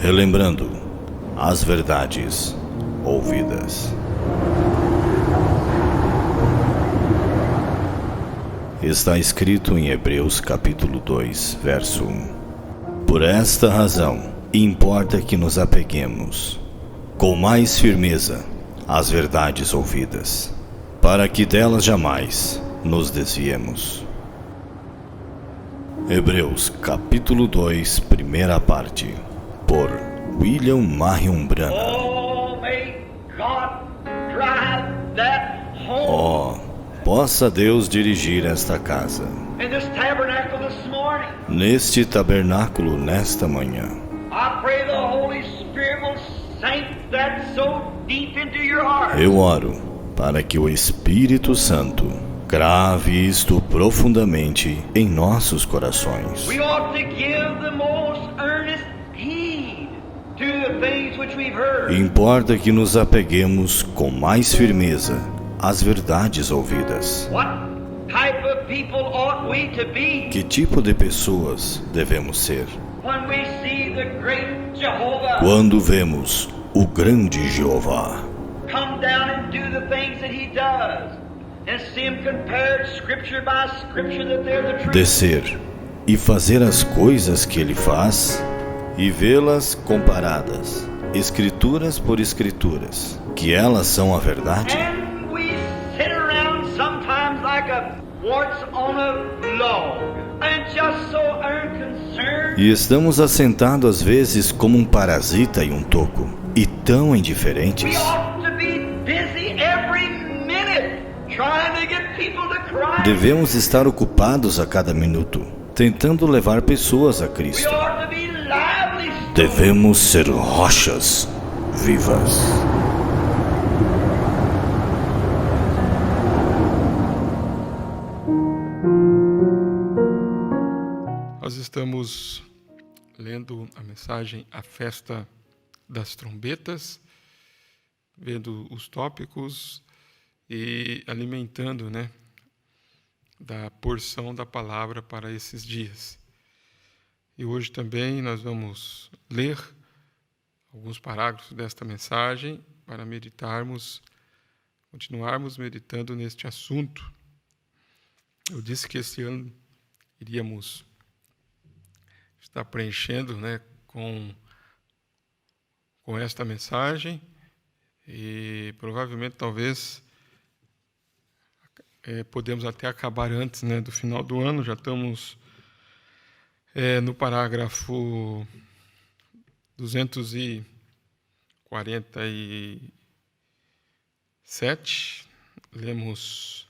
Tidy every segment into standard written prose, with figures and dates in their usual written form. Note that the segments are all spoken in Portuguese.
relembrando as verdades ouvidas. Está escrito em Hebreus capítulo 2, verso 1. Por esta razão, importa que nos apeguemos com mais firmeza às verdades ouvidas, para que delas jamais nos desviemos. Hebreus capítulo 2, primeira parte, por William Marion Branham. Possa Deus dirigir esta casa, neste tabernáculo nesta manhã. Eu oro para que o Espírito Santo grave isto profundamente em nossos corações. Importa que nos apeguemos com mais firmeza às verdades ouvidas. Que tipo de pessoas devemos ser? Quando vemos o grande Jeová descer e fazer as coisas que ele faz e vê-las comparadas, escrituras por escrituras, que elas são a verdade? E estamos assentados às vezes como um parasita em um toco, e tão indiferentes. Devemos estar ocupados a cada minuto, tentando levar pessoas a Cristo. Devemos ser rochas vivas. Nós estamos lendo a mensagem A Festa das Trombetas, vendo os tópicos e alimentando, da porção da palavra para esses dias. E hoje também nós vamos ler alguns parágrafos desta mensagem para continuarmos meditando neste assunto. Eu disse que esse ano iríamos estar preenchendo, com esta mensagem, e provavelmente, talvez, podemos até acabar antes, do final do ano. Já estamos no parágrafo 247, lemos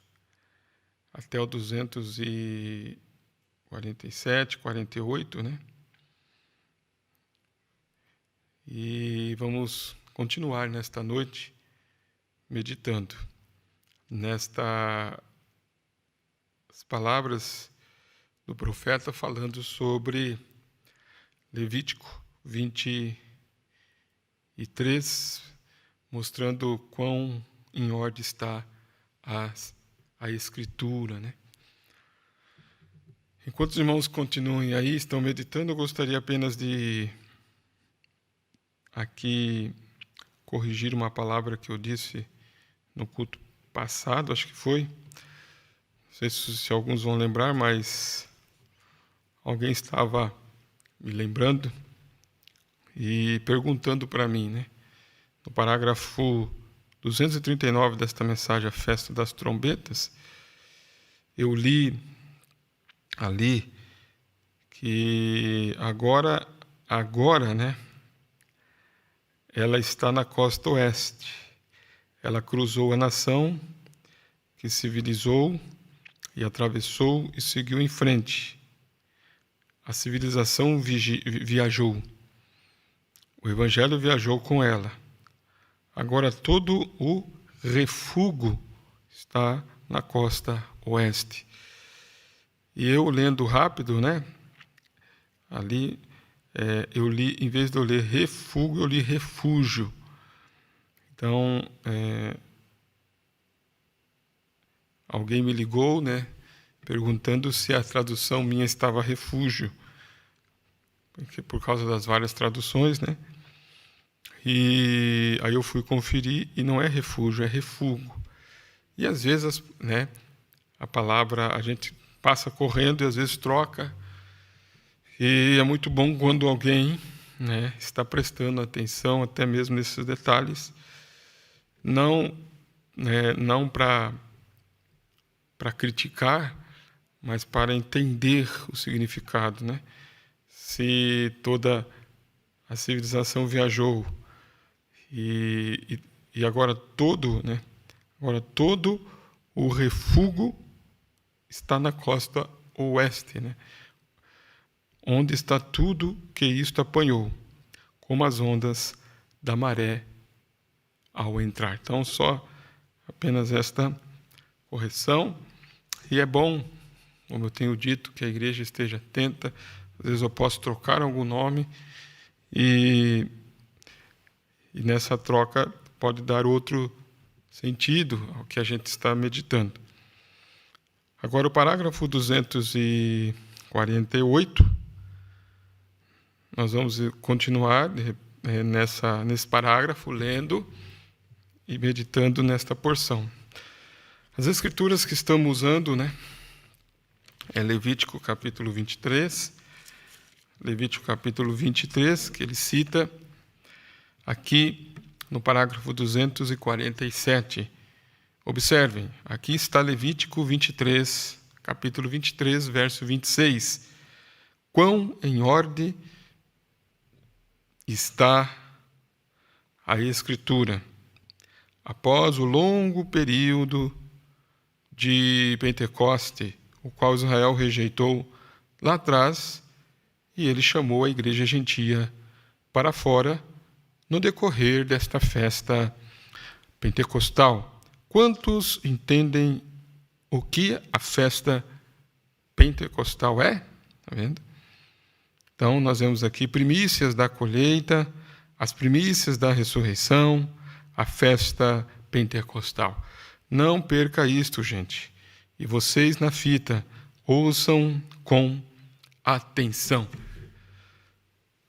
até o 247, 48, E vamos continuar nesta noite meditando nestas palavras do profeta falando sobre Levítico 23, mostrando quão em ordem está a Escritura, Enquanto os irmãos continuem aí, estão meditando, eu gostaria apenas de aqui corrigir uma palavra que eu disse no culto passado, acho que foi. Não sei se alguns vão lembrar, mas alguém estava me lembrando e perguntando para mim, no parágrafo 239 desta mensagem, A Festa das Trombetas, eu li ali que agora, ela está na costa oeste. Ela cruzou a nação, que civilizou e atravessou e seguiu em frente. A civilização viajou. O Evangelho viajou com ela. Agora todo o refúgio está na costa oeste. E eu, lendo rápido, ali eu li, em vez de eu ler refúgio, eu li refúgio. Então, alguém me ligou, perguntando se a tradução minha estava refúgio. por causa das várias traduções, né? E aí eu fui conferir e não é refúgio, é refúgio. E às vezes, né, a palavra a gente passa correndo e às vezes troca. E é muito bom quando alguém, né, está prestando atenção até mesmo nesses detalhes, não para criticar, mas para entender o significado, né? Se toda a civilização viajou e agora agora todo o refúgio está na costa oeste, né? Onde está tudo que isto apanhou, como as ondas da maré ao entrar. Então, só apenas esta correção. E é bom, como eu tenho dito, que a igreja esteja atenta. Às vezes eu posso trocar algum nome e nessa troca pode dar outro sentido ao que a gente está meditando. Agora, o parágrafo 248, nós vamos continuar nesse parágrafo, lendo e meditando nesta porção. As escrituras que estamos usando, né, é Levítico capítulo 23, que ele cita aqui no parágrafo 247. Observem, aqui está Levítico 23, capítulo 23, verso 26. Quão em ordem está a Escritura, após o longo período de Pentecoste, o qual Israel rejeitou lá atrás, e ele chamou a igreja gentia para fora no decorrer desta festa pentecostal. Quantos entendem o que a festa pentecostal é? Está vendo? Então, nós vemos aqui primícias da colheita, as primícias da ressurreição, a festa pentecostal. Não perca isto, gente. E vocês na fita, ouçam com atenção.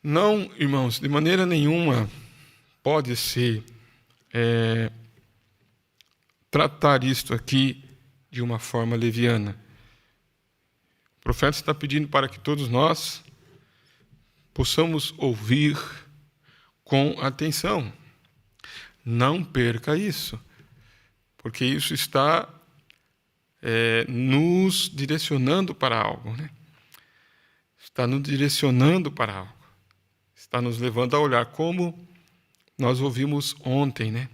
Não, irmãos, de maneira nenhuma pode-se tratar isto aqui de uma forma leviana. O profeta está pedindo para que todos nós possamos ouvir com atenção. Não perca isso, porque isso está nos direcionando para algo, né? Está nos direcionando para algo. Está nos levando a olhar, como nós ouvimos ontem, né?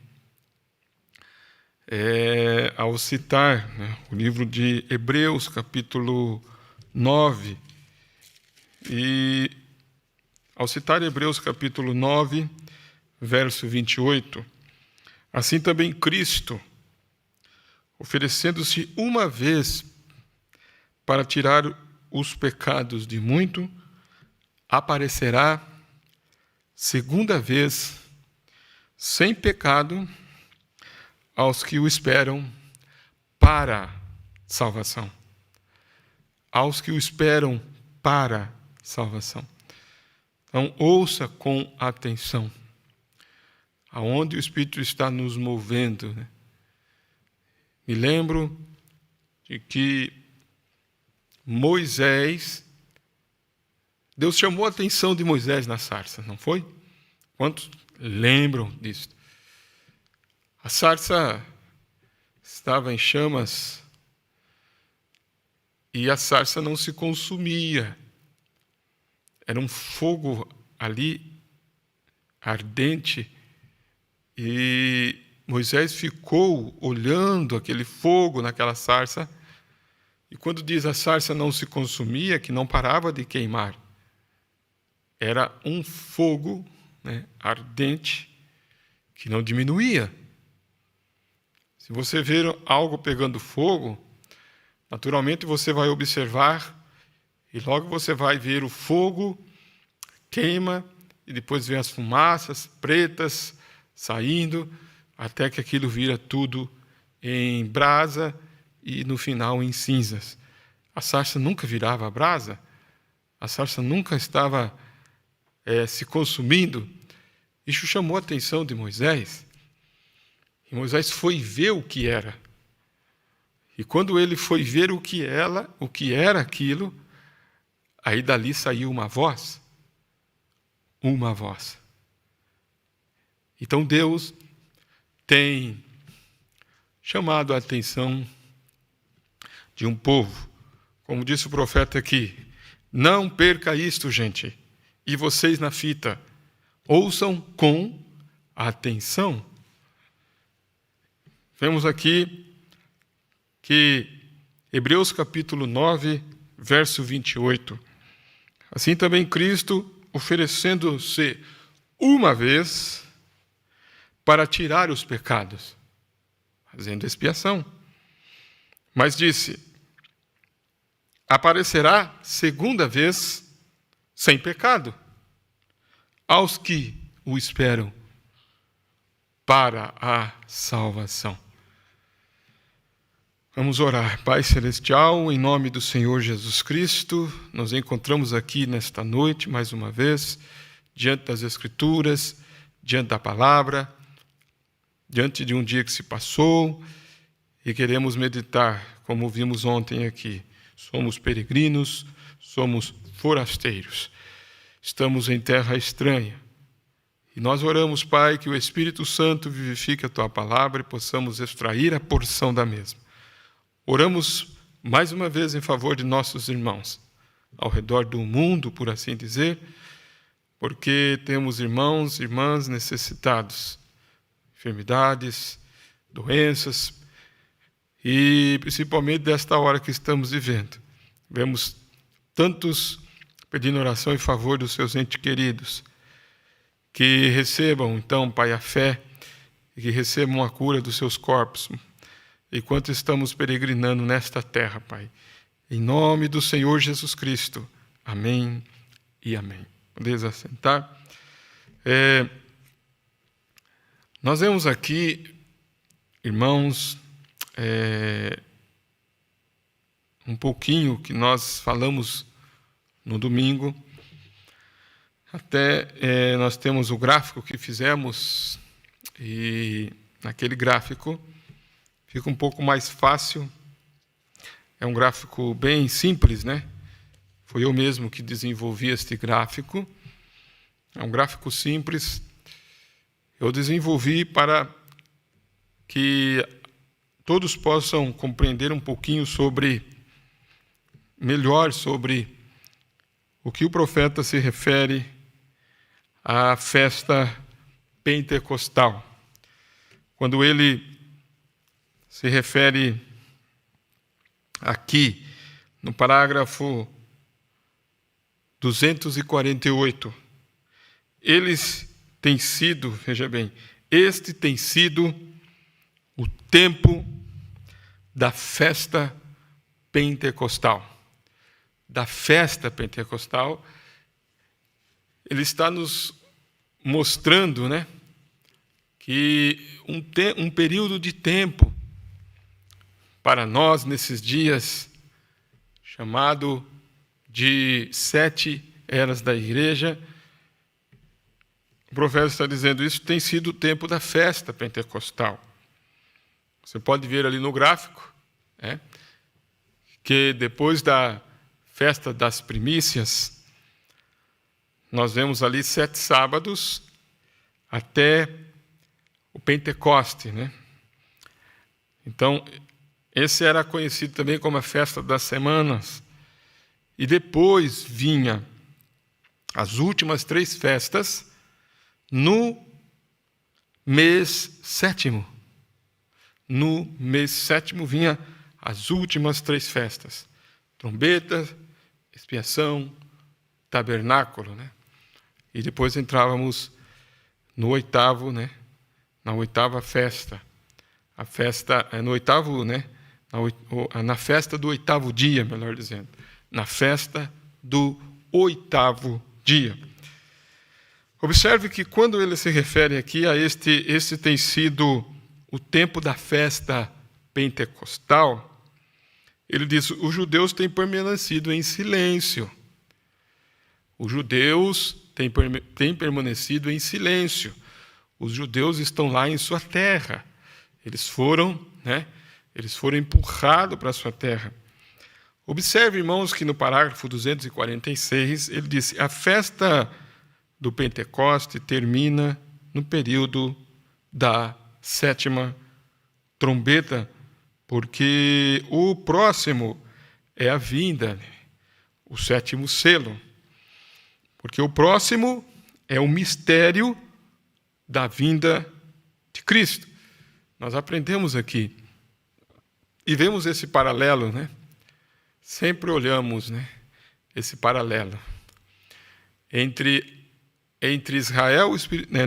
Ao citar, né, o livro de Hebreus, capítulo 9, e ao citar Hebreus, capítulo 9, verso 28, assim também Cristo, oferecendo-se uma vez para tirar os pecados de muito, aparecerá segunda vez, sem pecado, aos que o esperam para salvação. Aos que o esperam para salvação. Então, ouça com atenção aonde o Espírito está nos movendo, né? Me lembro de que Deus chamou a atenção de Moisés na sarça, não foi? Quantos lembram disso? A sarça estava em chamas e a sarça não se consumia. Era um fogo ali ardente e Moisés ficou olhando aquele fogo naquela sarça, e quando diz a sarça não se consumia, que não parava de queimar, era um fogo, né, ardente que não diminuía. Se você ver algo pegando fogo, naturalmente você vai observar e logo você vai ver o fogo queima e depois vem as fumaças pretas saindo até que aquilo vira tudo em brasa e no final em cinzas. A sarça nunca virava brasa, a sarça nunca estava se consumindo, isso chamou a atenção de Moisés. E Moisés foi ver o que era. E quando ele foi ver o que era aquilo, aí dali saiu uma voz. Uma voz. Então Deus tem chamado a atenção de um povo. Como disse o profeta aqui, não perca isto, gente. E vocês na fita, ouçam com atenção. Vemos aqui que Hebreus capítulo 9, verso 28. Assim também Cristo, oferecendo-se uma vez para tirar os pecados, fazendo expiação. Mas disse, aparecerá segunda vez sem pecado aos que o esperam para a salvação. Vamos orar. Pai Celestial, em nome do Senhor Jesus Cristo, nos encontramos aqui nesta noite, mais uma vez, diante das Escrituras, diante da Palavra, diante de um dia que se passou, e queremos meditar, como vimos ontem aqui. Somos peregrinos, somos forasteiros, estamos em terra estranha. E nós oramos, Pai, que o Espírito Santo vivifique a Tua Palavra e possamos extrair a porção da mesma. Oramos mais uma vez em favor de nossos irmãos, ao redor do mundo, por assim dizer, porque temos irmãos e irmãs necessitados, enfermidades, doenças, e principalmente desta hora que estamos vivendo. Vemos tantos pedindo oração em favor dos seus entes queridos, que recebam, então, Pai, a fé, e que recebam a cura dos seus corpos, enquanto estamos peregrinando nesta terra, Pai. Em nome do Senhor Jesus Cristo. Amém e amém. Podeis assentar. Nós vemos aqui, irmãos, um pouquinho que nós falamos no domingo. Até nós temos o gráfico que fizemos, e naquele gráfico fica um pouco mais fácil. É um gráfico bem simples, né? Foi eu mesmo que desenvolvi este gráfico. É um gráfico simples. Eu desenvolvi para que todos possam compreender um pouquinho melhor sobre o que o profeta se refere à festa pentecostal. Quando ele se refere aqui, no parágrafo 248, eles têm sido, veja bem, este tem sido o tempo da festa pentecostal. Da festa pentecostal, ele está nos mostrando, né, que um período de tempo para nós nesses dias, chamado de 7 eras da igreja, o profeta está dizendo, isso tem sido o tempo da festa pentecostal. Você pode ver ali no gráfico, que depois da festa das primícias, nós vemos ali 7 sábados até o Pentecoste, né? Então, esse era conhecido também como a festa das semanas. E depois vinha as últimas 3 festas no mês 7º. No mês 7º vinha as últimas 3 festas. Trombeta, expiação, tabernáculo, né? E depois entrávamos no 8º, né? Na 8ª festa. A festa é no 8º, né? Na festa do 8º dia, melhor dizendo. Na festa do 8º dia. Observe que quando ele se refere aqui a este tem sido o tempo da festa pentecostal, ele diz, os judeus têm permanecido em silêncio. Os judeus tem permanecido em silêncio. Os judeus estão lá em sua terra. Eles foram empurrados para a sua terra. Observe, irmãos, que no parágrafo 246, ele disse: a festa do Pentecoste termina no período da 7ª trombeta, porque o próximo é a vinda, o 7º selo. Porque o próximo é o mistério da vinda de Cristo. Nós aprendemos aqui e vemos esse paralelo, né? Sempre olhamos, né, esse paralelo entre Israel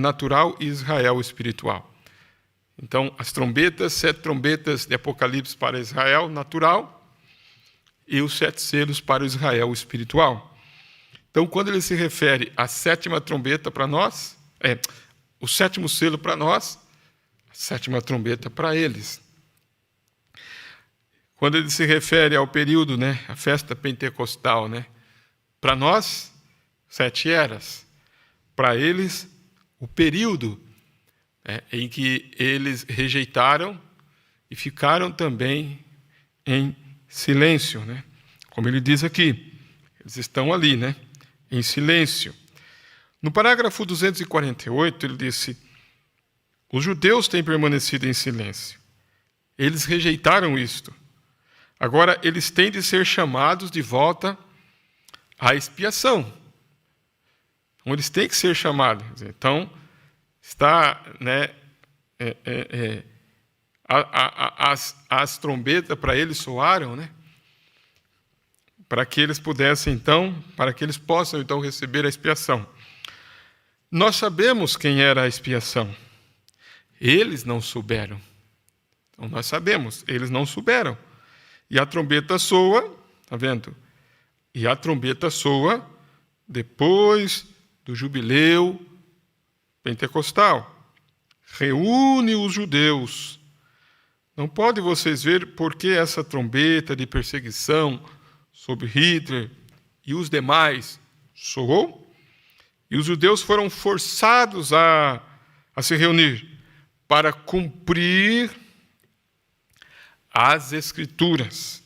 natural e Israel espiritual. Então, as trombetas, 7 trombetas de Apocalipse para Israel natural e os 7 selos para o Israel espiritual. Então, quando ele se refere à 7ª trombeta para nós, o 7º selo para nós, a 7ª trombeta para eles. Quando ele se refere ao período, a festa pentecostal, para nós, 7 eras. Para eles, o período em que eles rejeitaram e ficaram também em silêncio, Como ele diz aqui, eles estão ali, em silêncio. No parágrafo 248, ele disse: os judeus têm permanecido em silêncio. Eles rejeitaram isto. Agora, eles têm de ser chamados de volta à expiação. Então, eles têm que ser chamados. Então, está, as trombetas para eles soaram, para que eles pudessem, para que eles possam, receber a expiação. Nós sabemos quem era a expiação. Eles não souberam. Então, nós sabemos, eles não souberam. E a trombeta soa, está vendo? E a trombeta soa depois do jubileu pentecostal. Reúne os judeus. Não pode vocês ver por que essa trombeta de perseguição sobre Hitler e os demais soou? E os judeus foram forçados a se reunir para cumprir as Escrituras.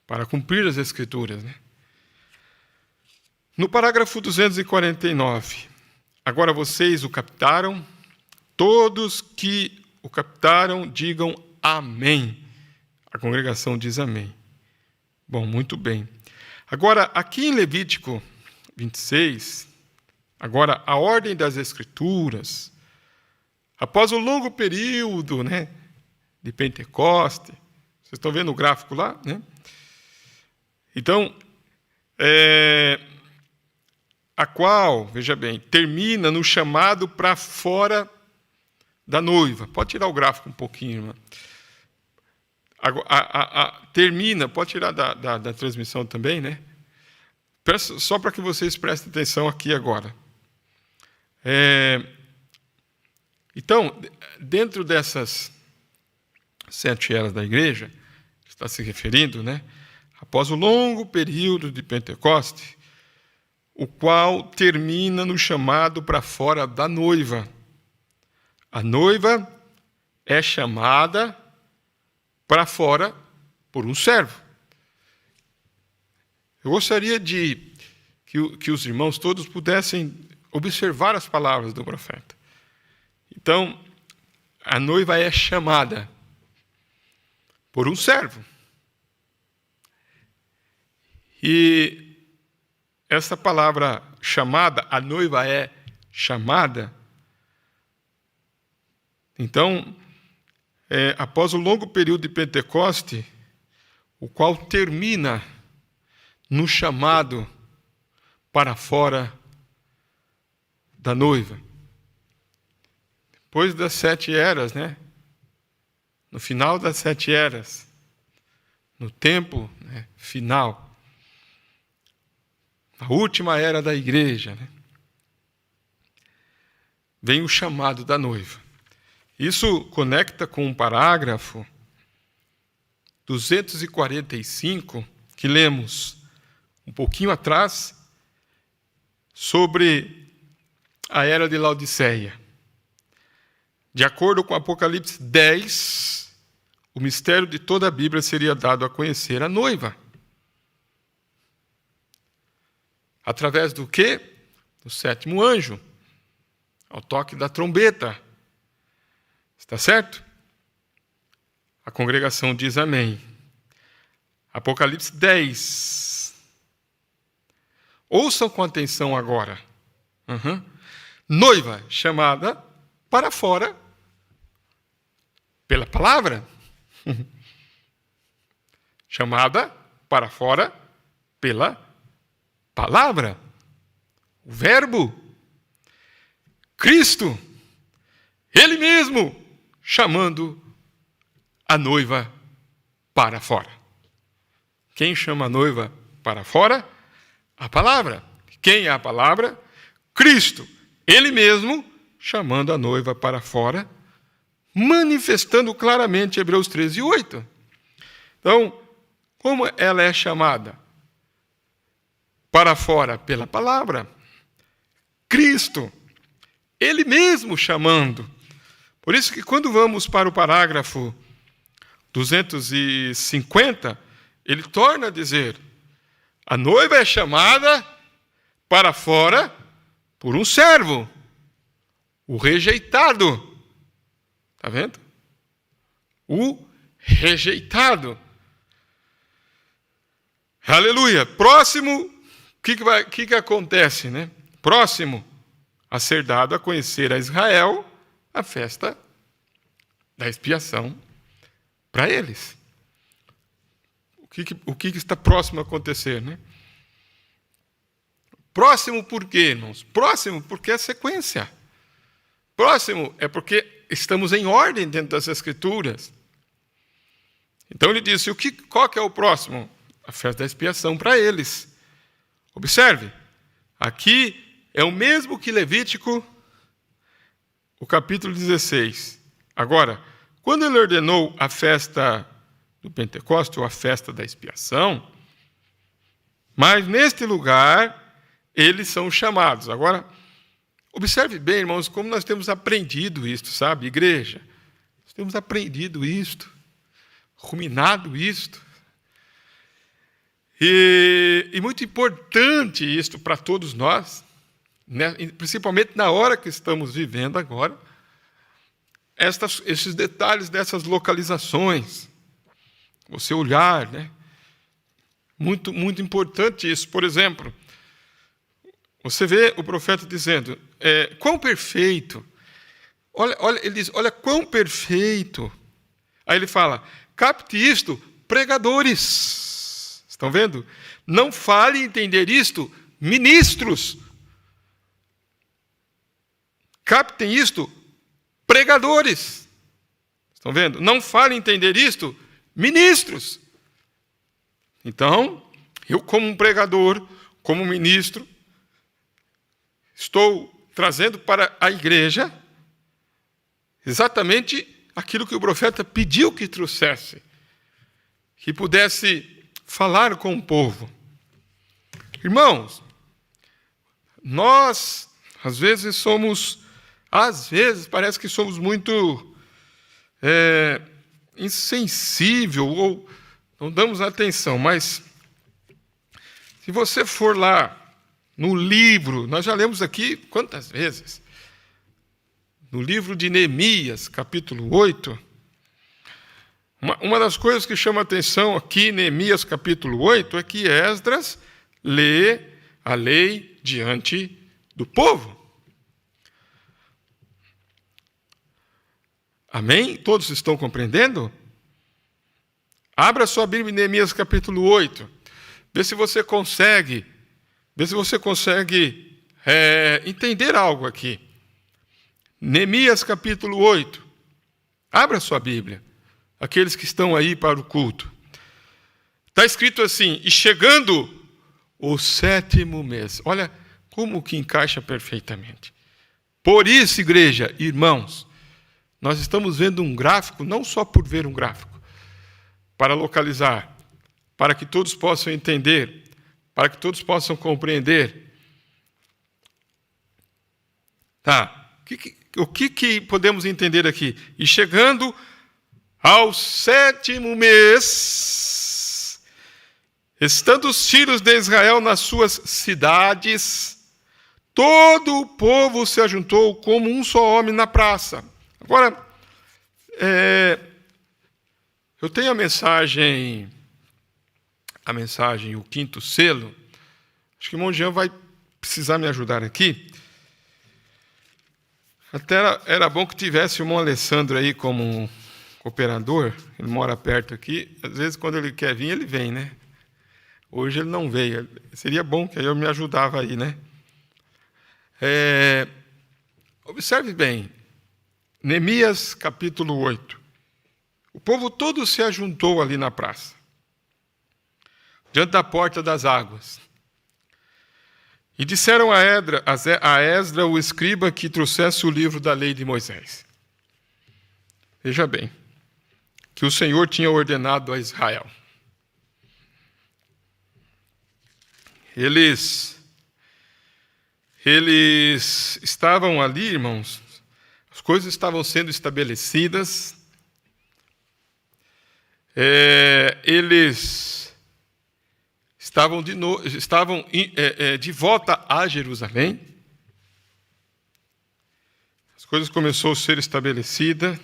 Para cumprir as Escrituras. No parágrafo 249, agora vocês o captaram, todos que o captaram digam amém. A congregação diz amém. Bom, muito bem. Agora, aqui em Levítico 26, agora a ordem das Escrituras, após o longo período, de Pentecoste, vocês estão vendo o gráfico lá, Então, a qual, veja bem, termina no chamado para fora da noiva. Pode tirar o gráfico um pouquinho, irmã. Termina, pode tirar da transmissão também, Só para que vocês prestem atenção aqui agora. Então, dentro dessas 7 eras da igreja, está se referindo, após o longo período de Pentecoste, o qual termina no chamado para fora da noiva. A noiva é chamada para fora por um servo. Eu gostaria que os irmãos todos pudessem observar as palavras do profeta. Então, a noiva é chamada por um servo. E essa palavra chamada, a noiva é chamada. Então, após o longo período de Pentecoste, o qual termina no chamado para fora da noiva. Depois das 7 eras, no final das 7 eras, no tempo final, a última era da igreja, vem o chamado da noiva. Isso conecta com um parágrafo 245, que lemos um pouquinho atrás, sobre a era de Laodiceia. De acordo com Apocalipse 10, o mistério de toda a Bíblia seria dado a conhecer a noiva. Através do quê? Do sétimo anjo, ao toque da trombeta. Está certo? A congregação diz amém. Apocalipse 10. Ouçam com atenção agora. Noiva chamada para fora pela palavra. Chamada para fora pela palavra. O verbo. Cristo. Ele mesmo chamando a noiva para fora. Quem chama a noiva para fora? A palavra. Quem é a palavra? Cristo. Ele mesmo chamando a noiva para fora, manifestando claramente Hebreus 13:8. Então, como ela é chamada para fora pela palavra? Cristo. Ele mesmo chamando. Por isso que quando vamos para o parágrafo 250, ele torna a dizer: a noiva é chamada para fora por um servo, o rejeitado. Está vendo? O rejeitado. Aleluia. Próximo, o que acontece, né? Próximo a ser dado a conhecer a Israel a festa da expiação para eles. O que está próximo a acontecer, né? Próximo por quê, irmãos? Próximo porque é sequência. Próximo é porque estamos em ordem dentro das Escrituras. Então ele disse, qual que é o próximo? A festa da expiação para eles. Observe, aqui é o mesmo que Levítico, o capítulo 16. Agora, quando ele ordenou a festa do Pentecostes, ou a festa da expiação, mas neste lugar eles são chamados. Agora, observe bem, irmãos, como nós temos aprendido isto, sabe, igreja? Nós temos aprendido isto, ruminado isto. E muito importante isto para todos nós, né? Principalmente na hora que estamos vivendo agora, esses detalhes dessas localizações. Você olhar, né? Muito, muito importante isso. Por exemplo, você vê o profeta dizendo, quão perfeito. Ele diz, olha quão perfeito. Aí ele fala, capte isto, pregadores. Estão vendo? Não fale entender isto, ministros. Captem isto, pregadores. Estão vendo? Não fale entender isto, ministros. Então, eu como um pregador, como ministro, estou trazendo para a igreja exatamente aquilo que o profeta pediu que trouxesse, que pudesse falar com o povo. Irmãos, nós, às vezes parece que somos muito insensível ou não damos atenção, mas se você for lá no livro, nós já lemos aqui quantas vezes? No livro de Neemias, capítulo 8, uma das coisas que chama a atenção aqui, Neemias, capítulo 8, é que Esdras lê a lei diante do povo. Amém? Todos estão compreendendo? Abra sua Bíblia em Neemias capítulo 8. Vê se você consegue entender algo aqui. Neemias capítulo 8. Abra sua Bíblia. Aqueles que estão aí para o culto. Está escrito assim, e chegando o 7º mês. Olha como que encaixa perfeitamente. Por isso, igreja, irmãos, nós estamos vendo um gráfico, não só por ver um gráfico, para localizar, para que todos possam entender, para que todos possam compreender. Tá. O que podemos entender aqui? E chegando ao 7º mês, estando os filhos de Israel nas suas cidades, todo o povo se ajuntou como um só homem na praça. Agora, eu tenho a mensagem, o 5º selo. Acho que o irmão Jean vai precisar me ajudar aqui. Até era bom que tivesse o irmão Alessandro aí como cooperador. Ele mora perto aqui. Às vezes, quando ele quer vir, ele vem, né? Hoje ele não veio. Seria bom que eu me ajudava aí, né? Observe bem. Neemias, capítulo 8. O povo todo se ajuntou ali na praça, diante da porta das águas. E disseram a Esdra, o escriba, que trouxesse o livro da lei de Moisés. Veja bem, que o Senhor tinha ordenado a Israel. Eles estavam ali, irmãos, as coisas estavam sendo estabelecidas, eles estavam de volta a Jerusalém. As coisas começaram a ser estabelecidas.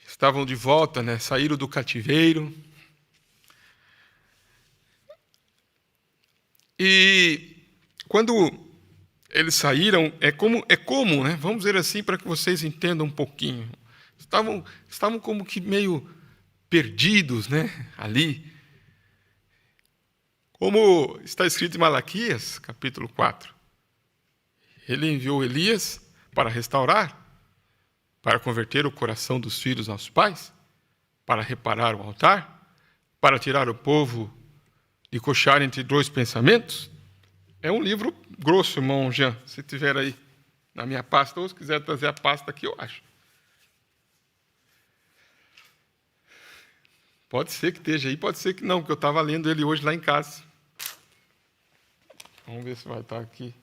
Estavam de volta, né? Saíram do cativeiro. E quando eles saíram, é como, né? Vamos dizer assim, para que vocês entendam um pouquinho. Estavam como que meio perdidos, né? Ali. Como está escrito em Malaquias, capítulo 4. Ele enviou Elias para restaurar, para converter o coração dos filhos aos pais, para reparar o altar, para tirar o povo de coxar entre dois pensamentos. É um livro grosso, irmão Jean, se tiver aí na minha pasta, ou se quiser trazer a pasta aqui, eu acho. Pode ser que esteja aí, pode ser que não, porque eu estava lendo ele hoje lá em casa. Vamos ver se vai estar aqui.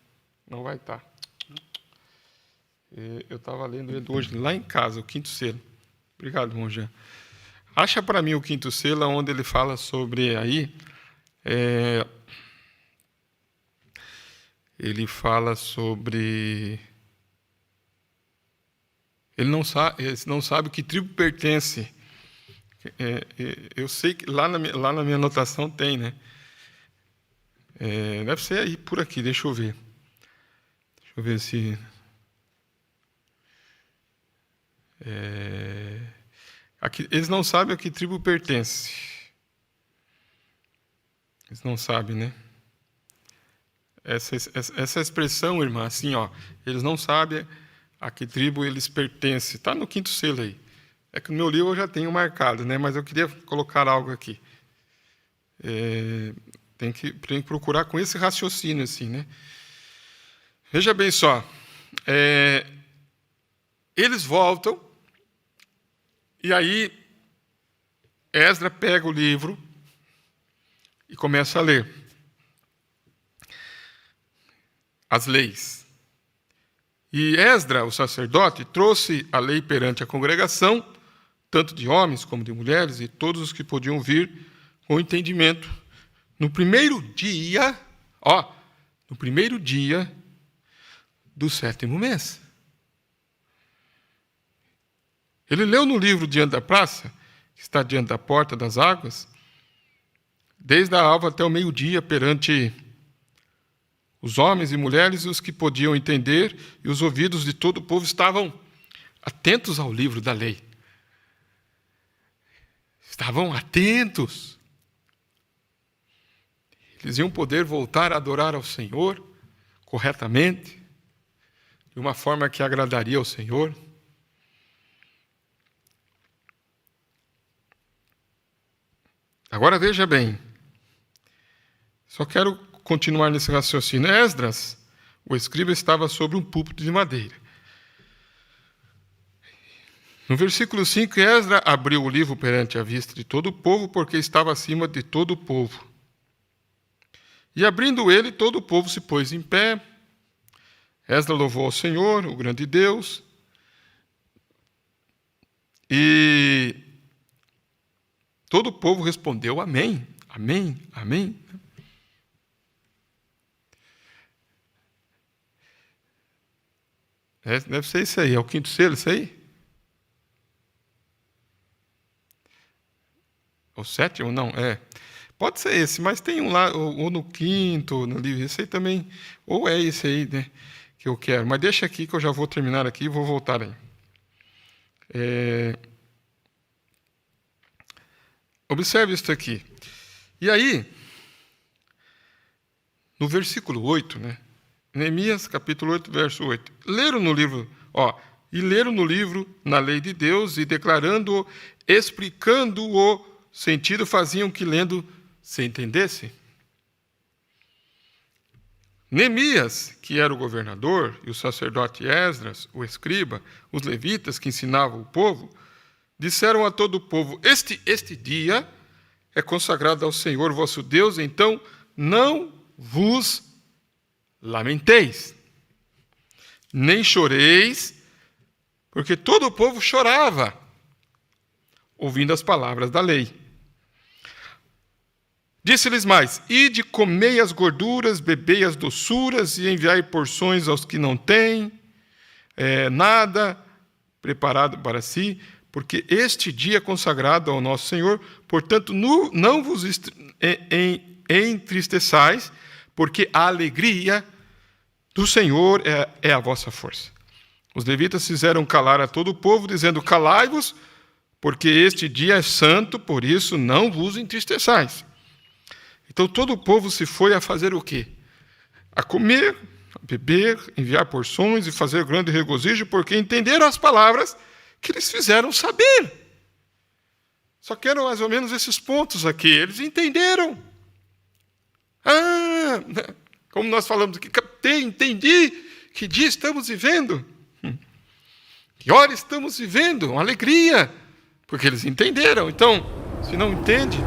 Não vai estar. Eu estava lendo ele hoje lá em casa, o 5º selo. Obrigado, irmão Jean. Acha para mim o 5º selo, onde ele fala sobre aí. Ele fala sobre. Ele não sabe que tribo pertence. Eu sei que lá na minha anotação tem, né? Deve ser aí por aqui, deixa eu ver. Deixa eu ver se. Aqui, eles não sabem a que tribo pertence. Eles não sabem, né? Essa expressão, irmã, assim, ó, eles não sabem a que tribo eles pertencem. Está no 5º selo aí. É que no meu livro eu já tenho marcado, né? Mas eu queria colocar algo aqui. Tem que procurar com esse raciocínio, assim, né? Veja bem só. Eles voltam, e aí Esdra pega o livro e começa a ler as leis. E Esdra, o sacerdote, trouxe a lei perante a congregação, tanto de homens como de mulheres, e todos os que podiam vir com entendimento. No primeiro dia do 7º mês. Ele leu no livro diante da praça, que está diante da porta das águas, desde a alva até o meio-dia, perante os homens e mulheres, e os que podiam entender, e os ouvidos de todo o povo estavam atentos ao livro da lei. Estavam atentos. Eles iam poder voltar a adorar ao Senhor corretamente, de uma forma que agradaria ao Senhor. Agora veja bem, só quero continuar nesse raciocínio. Esdras, o escriba, estava sobre um púlpito de madeira. No versículo 5, Esdras abriu o livro perante a vista de todo o povo, porque estava acima de todo o povo. E abrindo ele, todo o povo se pôs em pé. Esdras louvou ao Senhor, o grande Deus, e todo o povo respondeu amém, amém, amém. Deve ser isso aí, é o quinto selo, isso aí? O sétimo, não, Pode ser esse, mas tem um lá, ou no quinto, no livro, esse aí também, ou é esse aí, né, que eu quero. Mas deixa aqui que eu já vou terminar aqui e vou voltar aí. Observe isso aqui. E aí, no versículo 8, né? Neemias, capítulo 8, verso 8. Leram no livro, na lei de Deus, e declarando-o, explicando o sentido, faziam que lendo se entendesse. Neemias, que era o governador, e o sacerdote Esdras, o escriba, os levitas que ensinavam o povo, disseram a todo o povo: este dia é consagrado ao Senhor vosso Deus, então não vos lamenteis, nem choreis, porque todo o povo chorava, ouvindo as palavras da lei. Disse-lhes mais: ide, comei as gorduras, bebei as doçuras, e enviai porções aos que não têm nada preparado para si, porque este dia é consagrado ao nosso Senhor, portanto, não vos entristeçais, porque a alegria do Senhor é a vossa força. Os levitas fizeram calar a todo o povo, dizendo: calai-vos, porque este dia é santo, por isso não vos entristeçais. Então todo o povo se foi a fazer o quê? A comer, a beber, enviar porções e fazer grande regozijo, porque entenderam as palavras que eles fizeram saber. Só que eram mais ou menos esses pontos aqui. Eles entenderam. Como nós falamos aqui, entendi que dia estamos vivendo. Que hora estamos vivendo? Uma alegria. Porque eles entenderam. Então, se não entende,